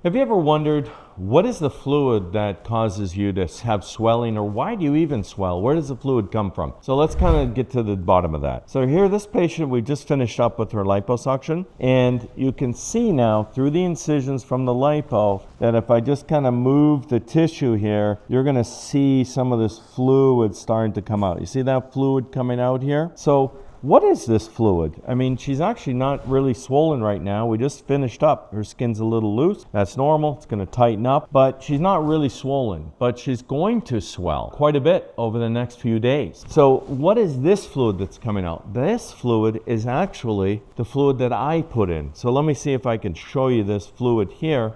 Have you ever wondered, what is the fluid that causes you to have swelling, or why do you even swell? Where does the fluid come from? So let's kind of get to the bottom of that. So here, this patient, we just finished up with her liposuction, and you can see now through the incisions from the lipo that if I just kind of move the tissue here, you're going to see some of this fluid starting to come out. You see that fluid coming out here? So what is this fluid? I mean, she's actually not really swollen right now. We just finished up. Her skin's a little loose. That's normal. It's going to tighten up, but she's not really swollen, but she's going to swell quite a bit over the next few days. So what is this fluid that's coming out? This fluid is actually the fluid that I put in. So let me see if I can show you this fluid here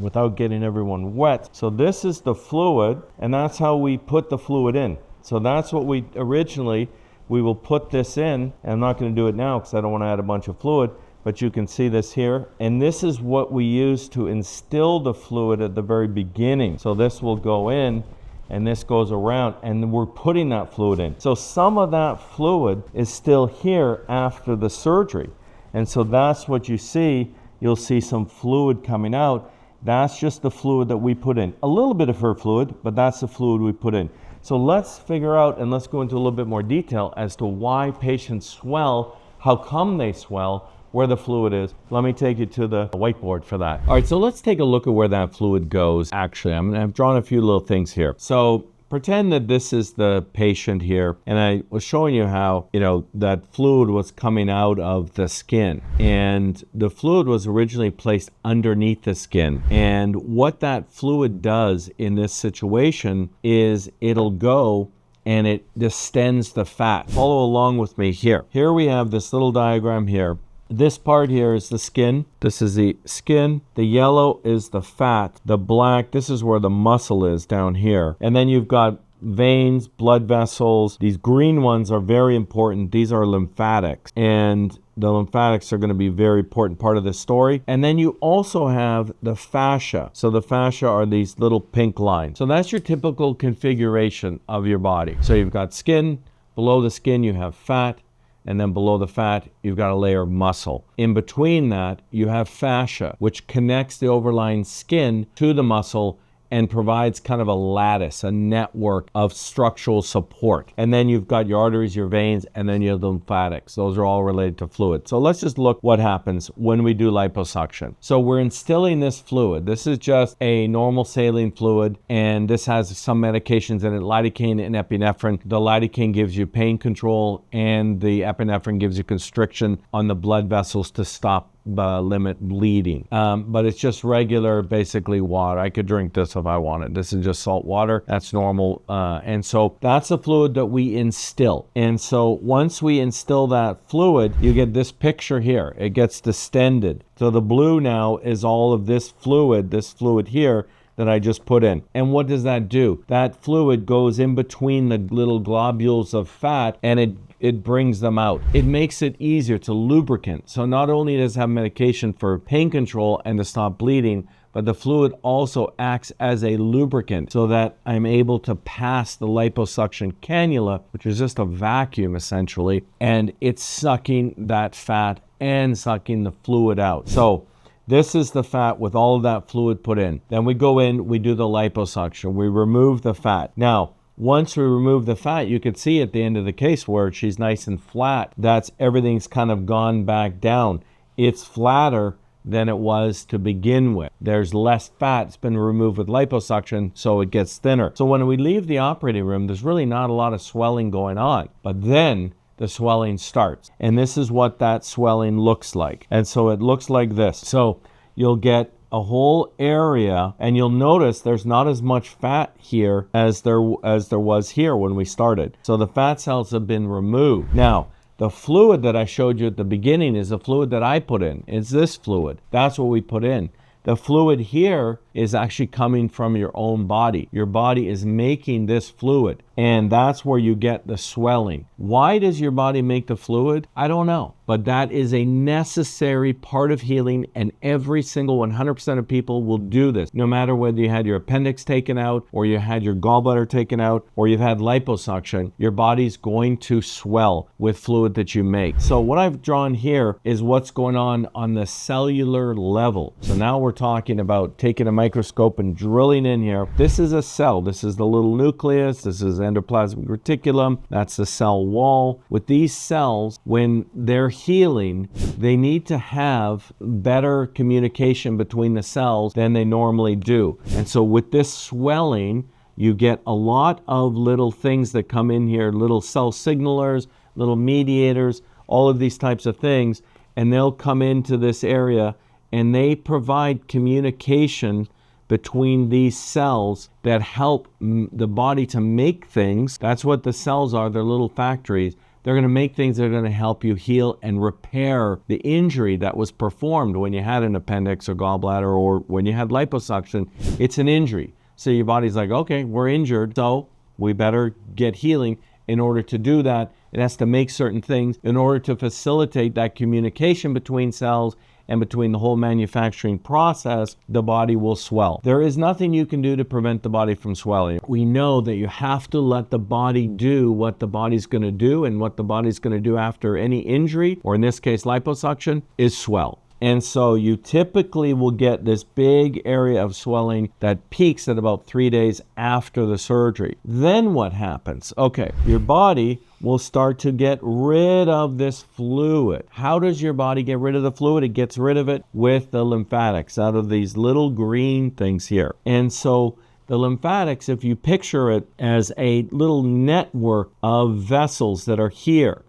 without getting everyone wet. So this is the fluid, and that's how we put the fluid in. So that's what we originally, we will put this in, and I'm not going to do it now because I don't want to add a bunch of fluid, but you can see this here. And this is what we use to instill the fluid at the very beginning. So this will go in, and this goes around, and we're putting that fluid in. So some of that fluid is still here after the surgery. And so that's what you see. You'll see some fluid coming out. That's just the fluid that we put in. A little bit of her fluid, but that's the fluid we put in. So let's figure out, and let's go into a little bit more detail as to why patients swell, how come they swell, where the fluid is. Let me take you to the whiteboard for that. All right, so let's take a look at where that fluid goes. Actually, I've drawn a few little things here. So pretend that this is the patient here, and I was showing you how, that fluid was coming out of the skin, and the fluid was originally placed underneath the skin. And what that fluid does in this situation is it'll go and it distends the fat. Follow along with me here. Here we have this little diagram here. This part here is the skin. This is the skin. The yellow is the fat. The black, this is where the muscle is down here. And then you've got veins, blood vessels. These green ones are very important. These are lymphatics. And the lymphatics are going to be a very important part of this story. And then you also have the fascia. So the fascia are these little pink lines. So that's your typical configuration of your body. So you've got skin. Below the skin, you have fat. And then below the fat, you've got a layer of muscle. In between that, you have fascia, which connects the overlying skin to the muscle and provides kind of a lattice, a network of structural support. And then you've got your arteries, your veins, and then you have the lymphatics. Those are all related to fluid. So let's just look what happens when we do liposuction. So we're instilling this fluid. This is just a normal saline fluid, and this has some medications in it, lidocaine and epinephrine. The lidocaine gives you pain control, and the epinephrine gives you constriction on the blood vessels to stop limit bleeding. But it's just regular, basically, water. I could drink this if I wanted. This is just salt water. That's normal. And so that's the fluid that we instill. And so once we instill that fluid, you get this picture here. It gets distended. So the blue now is all of this fluid here that I just put in. And what does that do? That fluid goes in between the little globules of fat, and it brings them out. It makes it easier to lubricant. So not only does it have medication for pain control and to stop bleeding, but the fluid also acts as a lubricant so that I'm able to pass the liposuction cannula, which is just a vacuum essentially, and it's sucking that fat and sucking the fluid out. So this is the fat with all of that fluid put in. Then we go in, we do the liposuction, we remove the fat. Now, once we remove the fat, you can see at the end of the case where she's nice and flat, that's everything's kind of gone back down. It's flatter than it was to begin with. There's less fat. It's been removed with liposuction, so it gets thinner. So when we leave the operating room, there's really not a lot of swelling going on. But then the swelling starts. And this is what that swelling looks like. And so it looks like this. So you'll get a whole area, and you'll notice there's not as much fat here as there was here when we started. So the fat cells have been removed. Now, the fluid that I showed you at the beginning is the fluid that I put in. It's this fluid. That's what we put in. The fluid here is actually coming from your own body. Your body is making this fluid, and that's where you get the swelling. Why does your body make the fluid? I don't know. But that is a necessary part of healing, and every single 100% of people will do this. No matter whether you had your appendix taken out, or you had your gallbladder taken out, or you've had liposuction, your body's going to swell with fluid that you make. So what I've drawn here is what's going on the cellular level. So now we're talking about taking a microscope and drilling in here. This is a cell. This is the little nucleus. This is endoplasmic reticulum. That's the cell wall. With these cells, when they're healing, they need to have better communication between the cells than they normally do. And so with this swelling, you get a lot of little things that come in here, little cell signalers, little mediators, all of these types of things, and they'll come into this area and they provide communication between these cells that help the body to make things. That's what the cells are. They're little factories. They're going to make things that are going to help you heal and repair the injury that was performed when you had an appendix or gallbladder or when you had liposuction. It's an injury. So your body's like, okay, we're injured, so we better get healing. In order to do that, it has to make certain things in order to facilitate that communication between cells and between the whole manufacturing process. The body will swell. There is nothing you can do to prevent the body from swelling. We know that you have to let the body do what the body's going to do, and what the body's going to do after any injury, or in this case liposuction, is swell. And so you typically will get this big area of swelling that peaks at about 3 days after the surgery. Then what happens? Okay, your body will start to get rid of this fluid. How does your body get rid of the fluid? It gets rid of it with the lymphatics, out of these little green things here. And so the lymphatics, if you picture it as a little network of vessels that are here,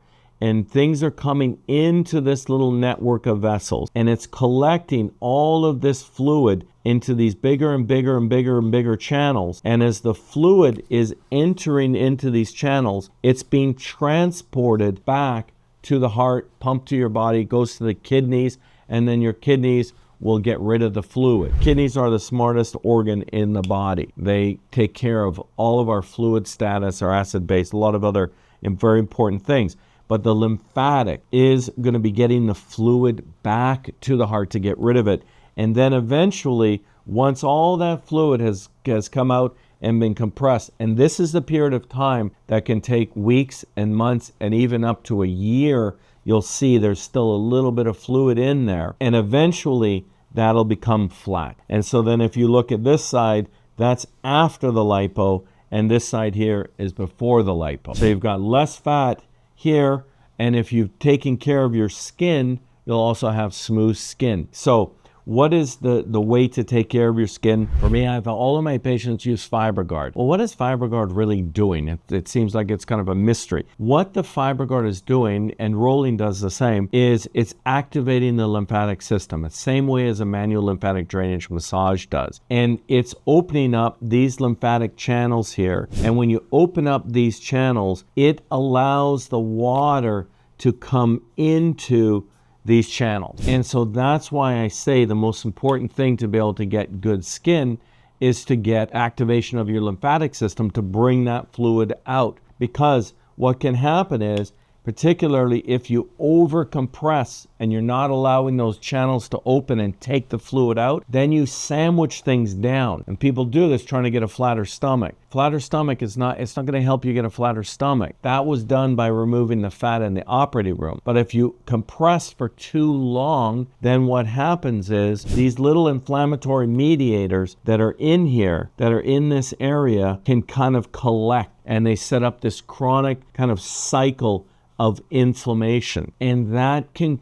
and things are coming into this little network of vessels, and it's collecting all of this fluid into these bigger and bigger and bigger and bigger channels. And as the fluid is entering into these channels, it's being transported back to the heart, pumped to your body, goes to the kidneys, and then your kidneys will get rid of the fluid. Kidneys are the smartest organ in the body. They take care of all of our fluid status, our acid base, a lot of other very important things. But the lymphatic is going to be getting the fluid back to the heart to get rid of it. And then eventually, once all that fluid has come out and been compressed, and this is the period of time that can take weeks and months and even up to a year, you'll see there's still a little bit of fluid in there. And eventually, that'll become flat. And so then if you look at this side, that's after the lipo, and this side here is before the lipo. So you've got less fat here, and if you've taken care of your skin, you'll also have smooth skin. So what is the way to take care of your skin? For me, I have all of my patients use FibroGuard. Well, what is FibroGuard really doing? It seems like it's kind of a mystery. What the FibroGuard is doing, and rolling does the same, is it's activating the lymphatic system the same way as a manual lymphatic drainage massage does. And it's opening up these lymphatic channels here. And when you open up these channels, it allows the water to come into these channels. And so that's why I say the most important thing to be able to get good skin is to get activation of your lymphatic system to bring that fluid out. Because what can happen is, particularly if you over compress and you're not allowing those channels to open and take the fluid out, then you sandwich things down. And people do this trying to get a flatter stomach. Flatter stomach it's not going to help you get a flatter stomach. That was done by removing the fat in the operating room. But if you compress for too long, then what happens is these little inflammatory mediators that are in here, that are in this area, can kind of collect, and they set up this chronic kind of cycle of inflammation. And that can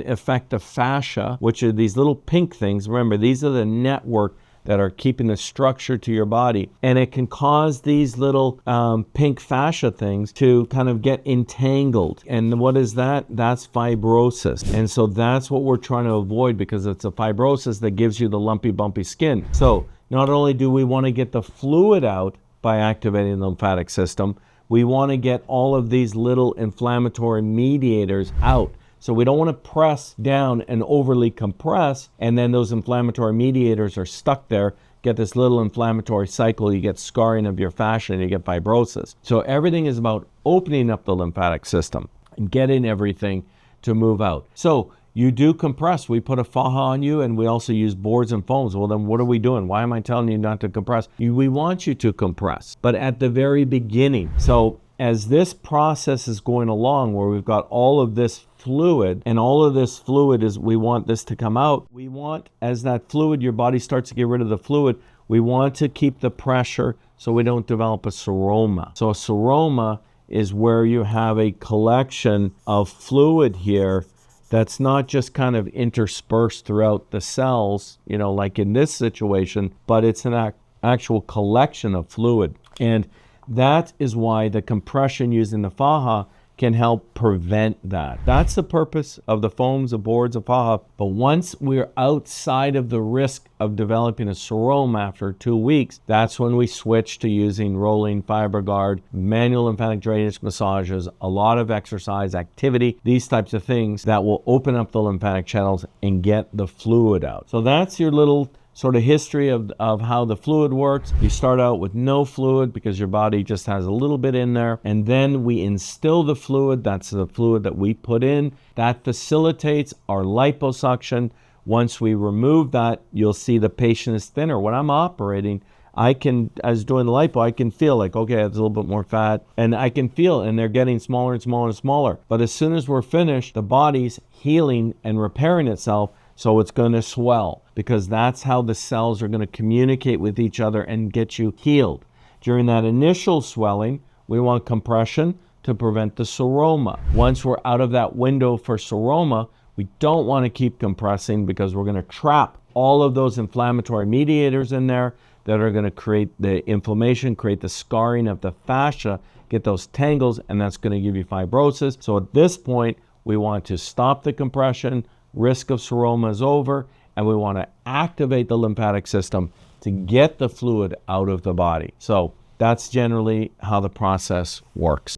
affect the fascia, which are these little pink things. Remember, these are the network that are keeping the structure to your body. And it can cause these little pink fascia things to kind of get entangled. And what is that? That's fibrosis. And so that's what we're trying to avoid, because it's a fibrosis that gives you the lumpy, bumpy skin. So not only do we want to get the fluid out by activating the lymphatic system, we want to get all of these little inflammatory mediators out So we don't want to press down and overly compress, and then those inflammatory mediators are stuck there, get this little inflammatory cycle, you get scarring of your fascia, and you get fibrosis. So everything is about opening up the lymphatic system and getting everything to move out. So you do compress. We put a faja on you, and we also use boards and foams. Well, then what are we doing? Why am I telling you not to compress? We want you to compress, but at the very beginning. So as this process is going along, where we've got all of this fluid, and all of this fluid is, we want this to come out. We want, as that fluid, your body starts to get rid of the fluid, we want to keep the pressure so we don't develop a seroma. So a seroma is where you have a collection of fluid here that's not just kind of interspersed throughout the cells, you know, like in this situation, but it's an actual collection of fluid. And that is why the compression using the faja can help prevent that. That's the purpose of the foams, the boards, the faja. But once we're outside of the risk of developing a seroma after 2 weeks, that's when we switch to using rolling fiber guard, manual lymphatic drainage massages, a lot of exercise, activity, these types of things that will open up the lymphatic channels and get the fluid out. So that's your little sort of history of how the fluid works. You start out with no fluid because your body just has a little bit in there, and then we instill the fluid. That's the fluid that we put in. That facilitates our liposuction. Once we remove that, you'll see the patient is thinner. When I'm operating, I can, as doing the lipo, I can feel like, okay, there's a little bit more fat, and I can feel, and they're getting smaller and smaller and smaller. But as soon as we're finished, the body's healing and repairing itself, so it's going to swell, because that's how the cells are going to communicate with each other and get you healed. During that initial swelling, we want compression to prevent the seroma. Once we're out of that window for seroma, we don't want to keep compressing, because we're going to trap all of those inflammatory mediators in there that are going to create the inflammation, create the scarring of the fascia, get those tangles, and that's going to give you fibrosis. So at this point, we want to stop the compression, risk of seroma is over, and we want to activate the lymphatic system to get the fluid out of the body. So that's generally how the process works.